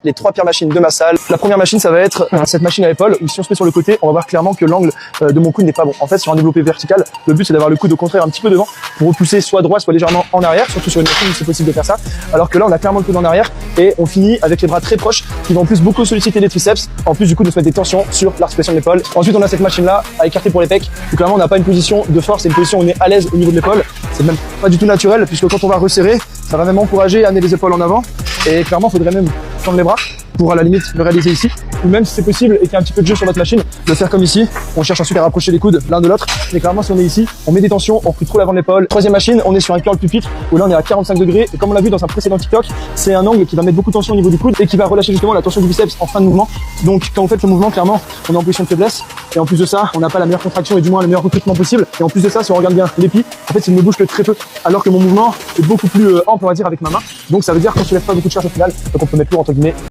Les 3 pires machines de ma salle. La première machine, ça va être cette machine à épaule où si on se met sur le côté, on va voir clairement que l'angle de mon coude n'est pas bon. En fait, sur un développé vertical, le but c'est d'avoir le coude au contraire un petit peu devant pour repousser soit droit, soit légèrement en arrière, surtout sur une machine où c'est possible de faire ça. Alors que là, on a clairement le coude en arrière et on finit avec les bras très proches qui vont en plus beaucoup solliciter les triceps, en plus du coup de se mettre des tensions sur l'articulation de l'épaule. Ensuite, on a cette machine là à écarter pour les pecs où clairement on n'a pas une position de force, c'est une position où on est à l'aise au niveau de l'épaule. C'est même pas du tout naturel puisque quand on va resserrer, ça va même encourager à amener les épaules en avant et clairement, il faudrait même tendre les bras pour à la limite le réaliser ici, ou même si c'est possible et qu'il y a un petit peu de jeu sur votre machine, le faire comme ici. On cherche ensuite à rapprocher les coudes l'un de l'autre, mais clairement si on est ici, on met des tensions, on recule trop l'avant de l'épaule. Troisième machine, on est sur un curl pupitre où là on est à 45 degrés et comme on l'a vu dans un précédent TikTok, c'est un angle qui va mettre beaucoup de tension au niveau du coude et qui va relâcher justement la tension du biceps en fin de mouvement. Donc quand vous faites le mouvement, clairement on est en position de faiblesse et en plus de ça, on n'a pas la meilleure contraction et du moins le meilleur recrutement possible. Et en plus de ça, si on regarde bien l'épi, en fait il ne bouge que très peu, alors que mon mouvement est beaucoup plus ample on va dire avec ma main. Donc ça veut dire qu'on se lève pas beaucoup de charge au final, donc on peut mettre lourd entre guillemets.